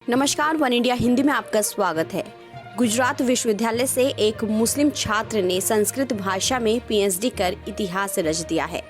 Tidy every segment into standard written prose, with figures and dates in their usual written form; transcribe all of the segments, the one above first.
नमस्कार, one India Hindi में आपका स्वागत है। गुजरात विश्वविद्यालय से एक मुस्लिम छात्र ने संस्कृत भाषा में पीएचडी कर इतिहास रच दिया है।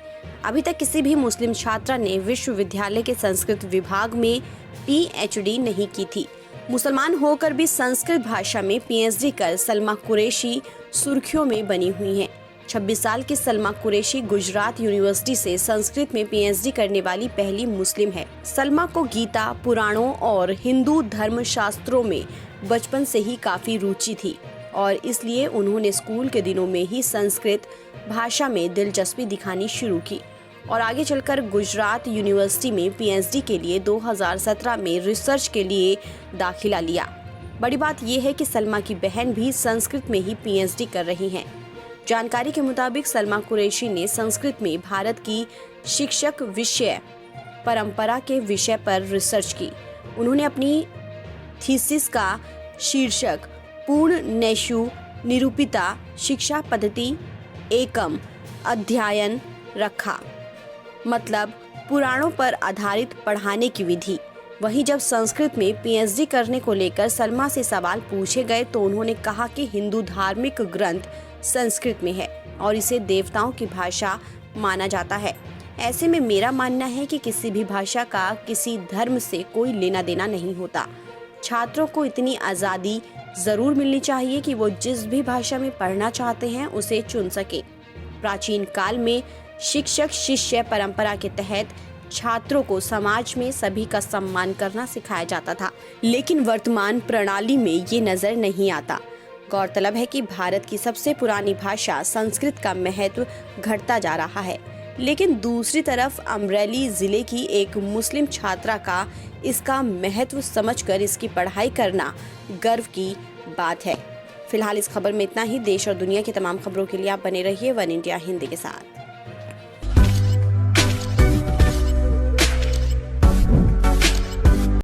अभी तक किसी भी मुस्लिम छात्रा ने विश्वविद्यालय के संस्कृत विभाग में पीएचडी नहीं की थी। मुसलमान होकर भी संस्कृत भाषा में पीएचडी कर सलमा कुरैशी सुर्खियों में बनी हुई हैं। 26 साल की सलमा कुरैशी गुजरात यूनिवर्सिटी से संस्कृत में पीएचडी करने वाली पहली मुस्लिम है। सलमा को गीता, पुराणों और हिंदू धर्म शास्त्रों में बचपन से ही काफी रुचि थी और इसलिए उन्होंने स्कूल के दिनों में ही संस्कृत भाषा में दिलचस्पी दिखानी शुरू की और आगे चलकर गुजरात यूनिवर्सिटी में पीएचडी के लिए 2017 में रिसर्च के लिए दाखिला लिया। बड़ी बात यह है कि सलमा की बहन भी संस्कृत में ही पीएचडी कर रही हैं। जानकारी के मुताबिक सलमा कुरैशी ने संस्कृत में भारत की शिक्षक विषय परंपरा के विषय पर रिसर्च की। उन्होंने अपनी थीसिस का शीर्षक पूर्ण नैषु निरूपिता शिक्षा पद्धति एकम अध्ययन रखा, मतलब पुराणों पर आधारित पढ़ाने की विधि। वहीं जब संस्कृत में पीएचडी करने को लेकर सलमा से सवाल पूछे गए तो उन्होंने कहा कि हिंदू धार्मिक ग्रंथ संस्कृत में है और इसे देवताओं की भाषा माना जाता है। ऐसे में मेरा मानना है कि किसी भी भाषा का किसी धर्म से कोई लेना देना नहीं होता। छात्रों को इतनी आज़ादी जरूर मिलनी चाहिए कि वो जिस भी भाषा में पढ़ना चाहते हैं उसे चुन सके। प्राचीन काल में शिक्षक शिष्य परंपरा के तहत छात्रों को समाज में सभी का सम्मान करना सिखाया जाता था, लेकिन वर्तमान प्रणाली में ये नजर नहीं आता। गौरतलब है कि भारत की सबसे पुरानी भाषा संस्कृत का महत्व घटता जा रहा है, लेकिन दूसरी तरफ अमरेली जिले की एक मुस्लिम छात्रा का इसका महत्व समझकर इसकी पढ़ाई करना गर्व की बात है। फिलहाल इस खबर में इतना ही। देश और दुनिया की तमाम खबरों के लिए आप बने रहिए वन इंडिया हिंदी के साथ।